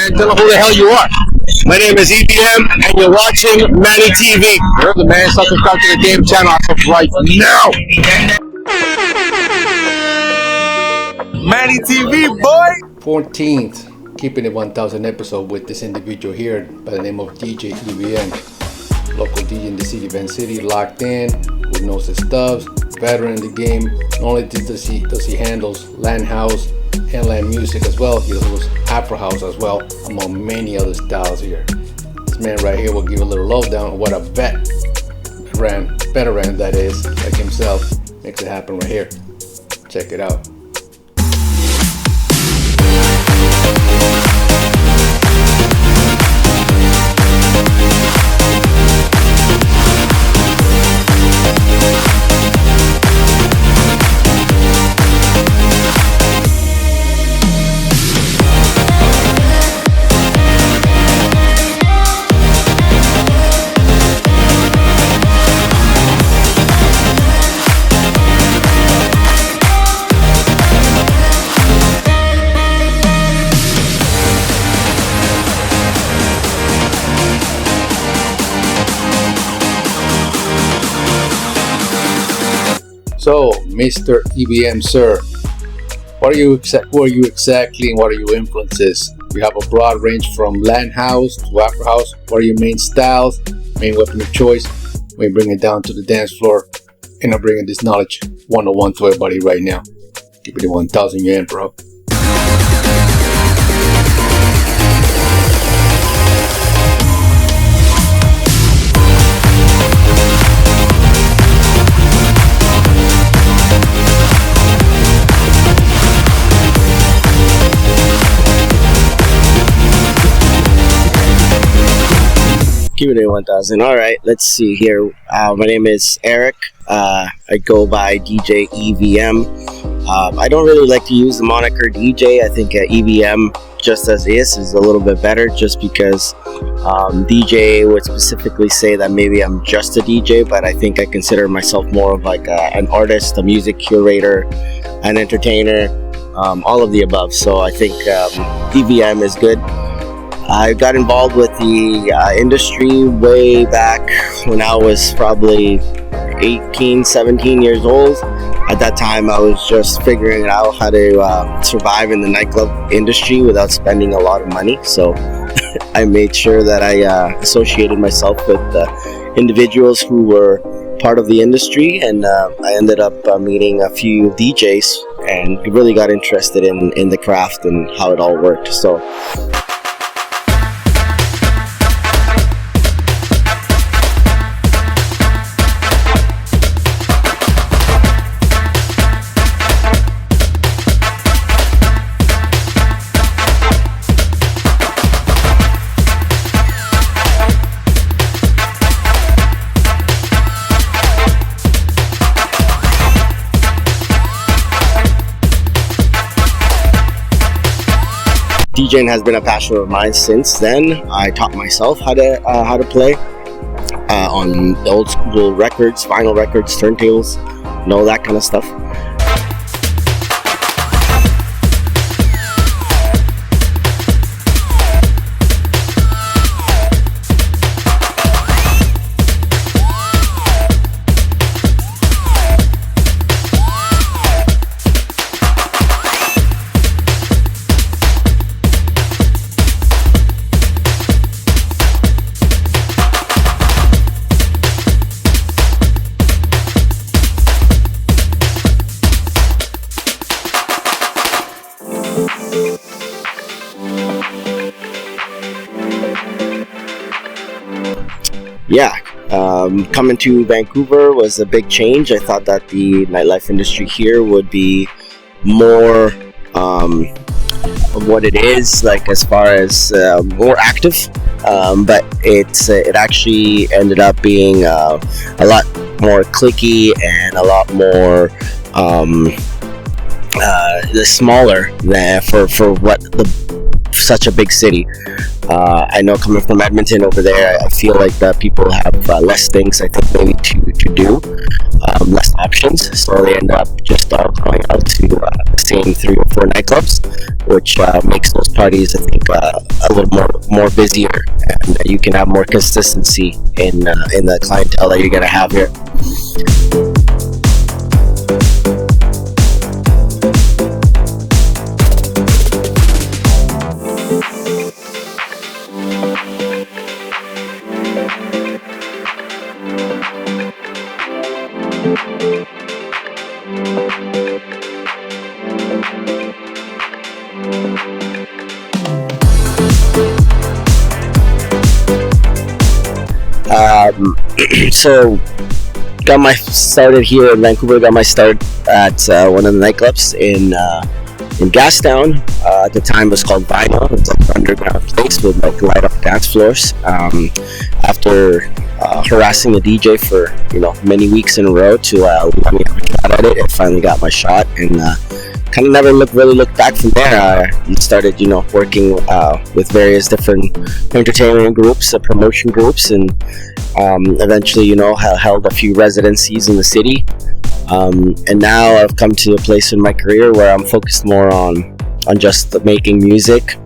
man. Tell them who the hell you are. My name is EVM, and you're watching Manny TV. You're the man. Subscribe to the game channel right now. Manny TV, boy! 14th, keeping it 1000 episode with this individual here by the name of DJ EVM. Local DJ in the city, Van City, locked in, who knows his stuff, veteran in the game. Not only does he handles land house and land music as well, he does Afro house as well, among many other styles here. This man right here will give a little lowdown on what a veteran that is, like himself, makes it happen right here. Check it out. So, Mr. EVM, sir, who are you exactly, and what are your influences? You have a broad range from land house to Afro house. What are your main styles, main weapon of choice? We bring it down to the dance floor, and I'm bringing this knowledge 101 to everybody right now. Keep it 1000, you're in, bro. Curator 1000. All right, let's see here. My name is Eric. I go by DJ EVM. I don't really like to use the moniker DJ. I think EVM, just as is a little bit better, just because DJ would specifically say that maybe I'm just a DJ, but I think I consider myself more of like an artist, a music curator, an entertainer, all of the above. So I think EVM is good. I got involved with the industry way back when I was probably 18, 17 years old. At that time, I was just figuring out how to survive in the nightclub industry without spending a lot of money. So I made sure that I associated myself with individuals who were part of the industry, and I ended up meeting a few DJs and really got interested in the craft and how it all worked. So DJing has been a passion of mine since then. I taught myself how to play on the old school records, vinyl records, turntables, and all that kind of stuff. Yeah, coming to Vancouver was a big change. I thought that the nightlife industry here would be more of what it is, like as far as more active, but it actually ended up being a lot more cliquey and a lot more smaller than for what such a big city. I know coming from Edmonton over there, I feel like that people have less things, I think, maybe to do, less options, so they end up just going out to the same 3 or 4 nightclubs, which makes those parties, I think, a little more busier, and you can have more consistency in the clientele that you're gonna have here. So got my started here in Vancouver. Got my start at one of the nightclubs in Gastown. At the time, it was called Vinyl. It was like an underground place with like light up dance floors. After harassing the DJ for many weeks in a row to let me have a shot at it, I finally got my shot, and kind of never really looked back from there. You started working with various different entertainment groups, promotion groups, and eventually held a few residencies in the city, and now I've come to a place in my career where I'm focused more on just making music,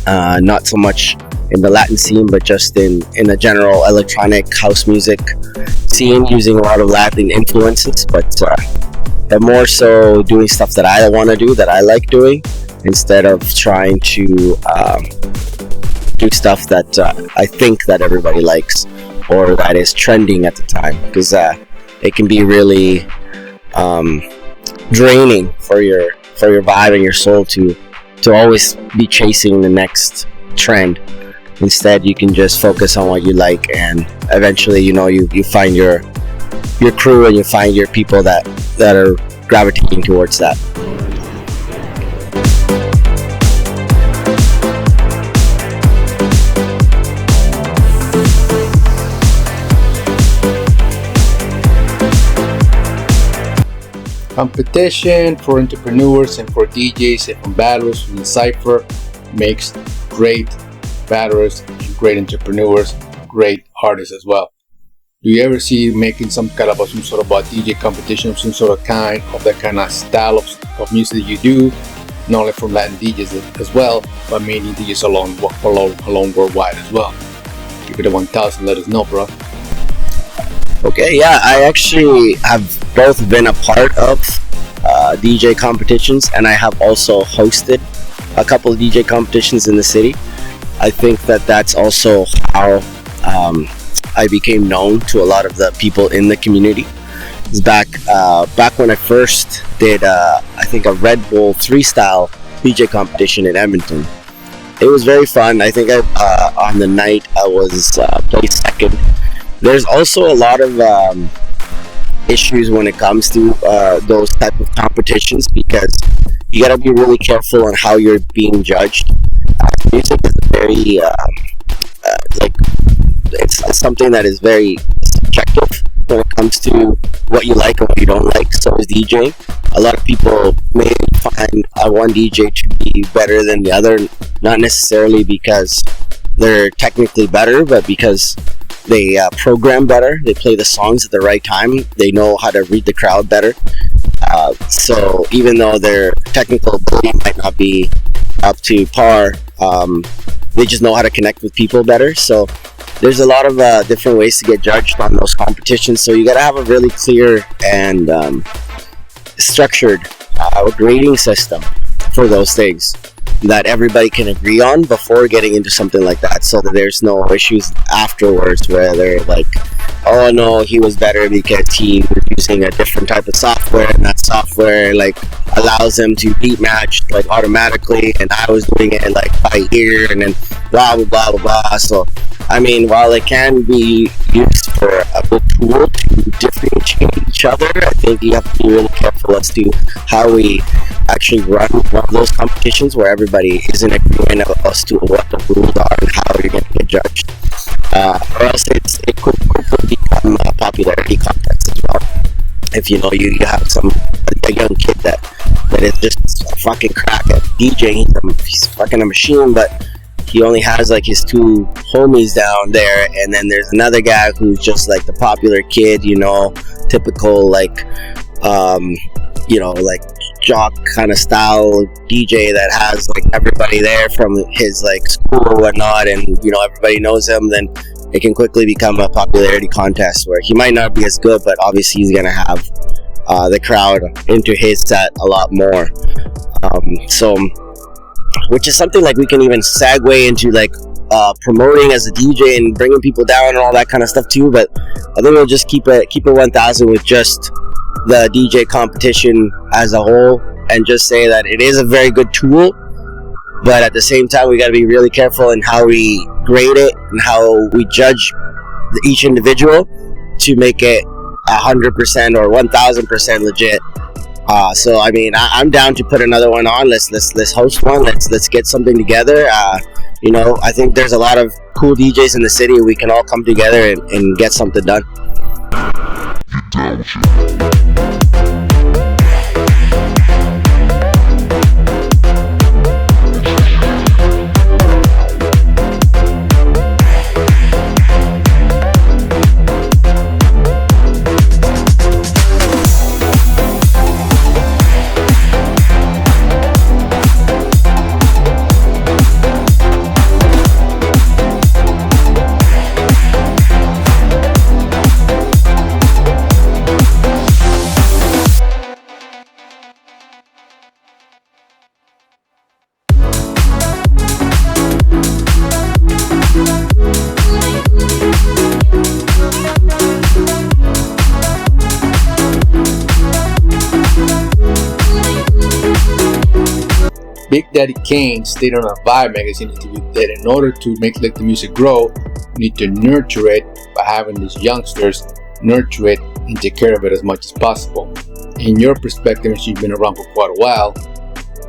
not so much in the Latin scene, but just in the general electronic house music scene, using a lot of Latin influences, but more so doing stuff that I want to do, that I like doing, instead of trying to do stuff that I think that everybody likes or that is trending at the time, because it can be really draining for your vibe and your soul to always be chasing the next trend. Instead, you can just focus on what you like, and eventually you find your crew, and you find your people that are gravitating towards that. Competition for entrepreneurs and for DJs and from battlers from the Cypher makes great battlers, great entrepreneurs, great artists as well. Do you ever see making some sort of a DJ competition of some sort of kind of that kind of style of music that you do, not only from Latin DJs as well, but mainly DJs along worldwide as well? Give it a 1000, let us know, bro. Okay, yeah, I actually have both been a part of DJ competitions, and I have also hosted a couple of DJ competitions in the city. I think that that's also how I became known to a lot of the people in the community. It's back when I first did I think a Red Bull freestyle DJ competition in Edmonton. It was very fun. I think on the night I was placed second. There's also a lot of issues when it comes to those type of competitions, because you gotta be really careful on how you're being judged. Music is very it's something that is very subjective when it comes to what you like and what you don't like. So is DJing. A lot of people may find one DJ to be better than the other, not necessarily because they're technically better, but because they program better, they play the songs at the right time, they know how to read the crowd better. So even though their technical ability might not be up to par, they just know how to connect with people better. So there's a lot of different ways to get judged on those competitions. So you got to have a really clear and structured grading system for those things that everybody can agree on before getting into something like that, so that there's no issues afterwards where they're like, oh no, he was better because he was using a different type of software, and that software like allows him to beat match like automatically, and I was doing it like by ear, and then blah blah blah blah blah. So I mean, while it can be used for a good tool to differentiate each other, I think you have to be really careful as to how we actually run one of those competitions where everybody is in agreement as to what the rules are and how you're going to get judged. Or else it could quickly become a popularity contest as well. If you have a young kid that is just a fucking crack at DJing, he's fucking a machine, but he only has like his two homies down there, and then there's another guy who's just like the popular kid, typical like like jock kind of style DJ that has like everybody there from his like school or whatnot, and you know everybody knows him, then it can quickly become a popularity contest where he might not be as good, but obviously he's gonna have the crowd into his set a lot more. So, which is something like we can even segue into like promoting as a DJ and bringing people down and all that kind of stuff too. But I think we'll just keep it 1,000 with just the DJ competition as a whole, and just say that it is a very good tool, but at the same time we got to be really careful in how we grade it and how we judge each individual to make it 100% or 1,000% legit. So I mean, I'm down to put another one on. Let's host one. Let's get something together. You know, I think there's a lot of cool DJs in the city. We can all come together and get something done. Big Daddy Kane stated on a Vibe magazine interview that in order to make the music grow, you need to nurture it by having these youngsters nurture it and take care of it as much as possible. In your perspective, as you've been around for quite a while,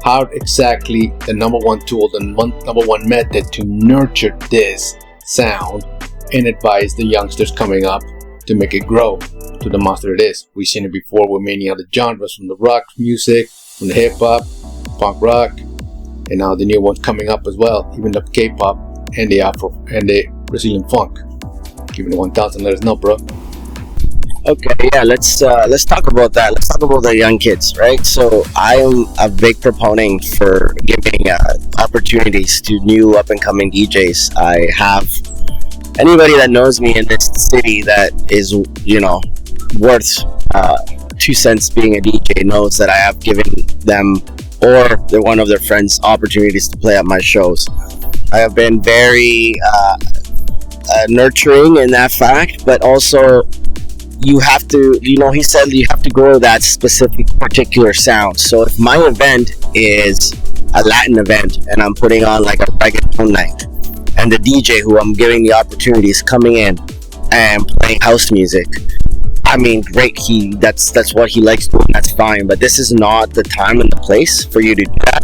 how exactly the number one tool, the number one method to nurture this sound and advise the youngsters coming up to make it grow to the monster it is? We've seen it before with many other genres, from the rock music, from the hip hop, punk rock, and now the new one's coming up as well, even the K-pop and the Afro and the Brazilian funk. Give me 1,000, let us know, bro. Okay, yeah, let's talk about that. Let's talk about the young kids, right? So I am a big proponent for giving opportunities to new up-and-coming DJs. I have anybody that knows me in this city that is, you know, worth 2 cents being a DJ knows that I have given them or they're one of their friends opportunities to play at my shows. I have been very nurturing in that fact, but also you have to, you know, he said you have to grow that specific particular sound. So if my event is a Latin event and I'm putting on like a reggaeton night, and the DJ who I'm giving the opportunity is coming in and playing house music, I mean, great, that's what he likes doing, that's fine, but this is not the time and the place for you to do that.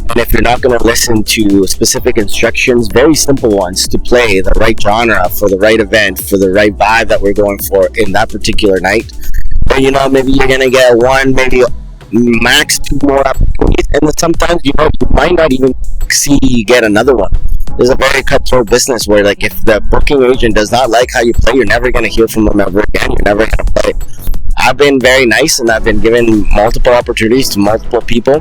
And if you're not going to listen to specific instructions, very simple ones, to play the right genre for the right event, for the right vibe that we're going for in that particular night, then, you know, maybe you're going to get one, maybe max 2 more opportunities, and then sometimes, you know, you might not even get another one. There's a very cutthroat business where, like, if the booking agent does not like how you play, you're never going to hear from them ever again. You're never going to play. I've been very nice, and I've been given multiple opportunities to multiple people.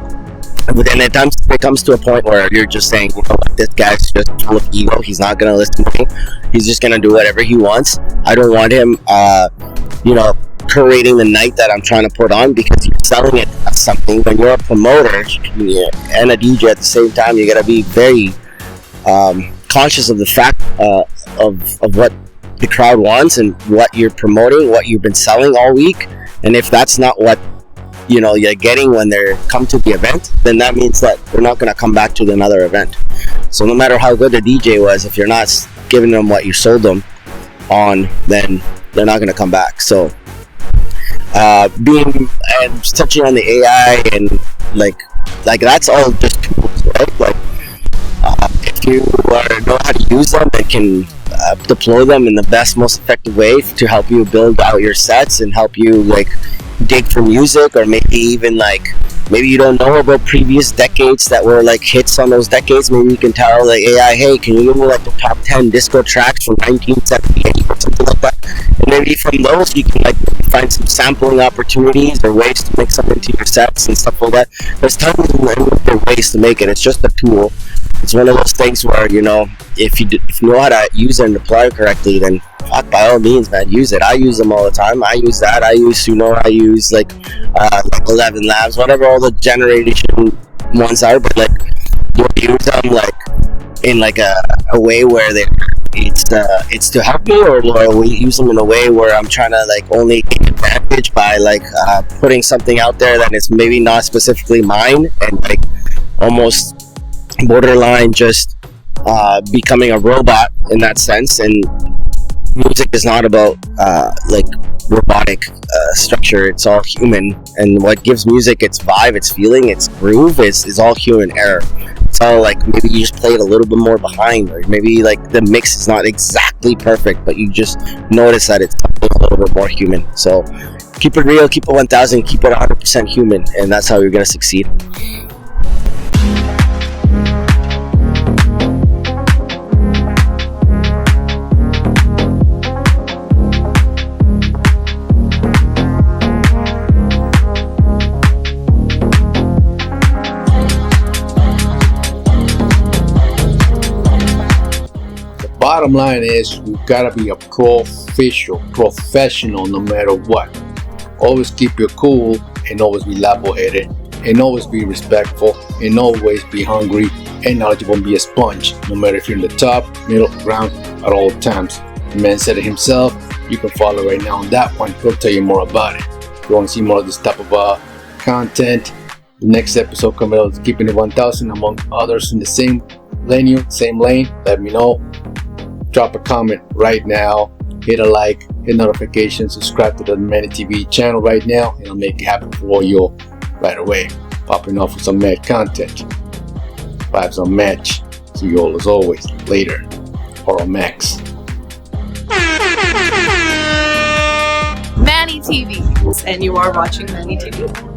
But then it comes to a point where you're just saying, you know what, this guy's just full of ego. He's not going to listen to me. He's just going to do whatever he wants. I don't want him, you know, curating the night that I'm trying to put on, because you're selling it as something. When you're a promoter and a DJ at the same time, you got to be very conscious of the fact of what the crowd wants and what you're promoting, what you've been selling all week. And if that's not what, you know, you're getting when they come to the event, then that means that they're not going to come back to another event. So no matter how good the DJ was, if you're not giving them what you sold them on, then they're not going to come back. So being and touching on the AI and like that's all just tools, right? Like if you know how to use them and can deploy them in the best, most effective way to help you build out your sets and help you like dig for music, or maybe even like maybe you don't know about previous decades that were like hits on those decades. Maybe you can tell like AI, hey, can you give me like the top 10 disco tracks from 1978 or something like that? And maybe from those you can like find some sampling opportunities or ways to mix them into your sets and stuff like that. There's tons of ways to make it. It's just a tool. It's one of those things where, you know, if you know how to use it and apply it correctly, then fuck, by all means, man, use it. I use them all the time. I use that. I use Suno. I use like 11 Labs, whatever all the generation ones are. But like, do I use them like in like a way where it's to help me, or do I use them in a way where I'm trying to like only take advantage by like putting something out there that is maybe not specifically mine and like almost borderline just becoming a robot in that sense? And music is not about like robotic structure. It's all human, and what gives music its vibe, its feeling, its groove is all human error. It's all like maybe you just play it a little bit more behind, or maybe like the mix is not exactly perfect, but you just notice that it's something a little bit more human. So keep it real, keep it 1000, keep it 100% human, and that's how you're gonna succeed. Bottom line is, you gotta be a professional no matter what. Always keep your cool, and always be level-headed, and always be respectful, and always be hungry and knowledgeable, and be a sponge, no matter if you're in the top, middle, ground, at all times. The man said it himself. You can follow right now on that one. He'll tell you more about it. If you want to see more of this type of content, the next episode coming out is Keeping It 1000, among others in the same lane, let me know. Drop a comment right now, hit a like, hit notifications, subscribe to the Manny TV channel right now, and I'll make it happen for you right away. Popping off with some mad content. Vibes unmatched. See you all as always later, or on Max. Manny TV, and you are watching Manny TV.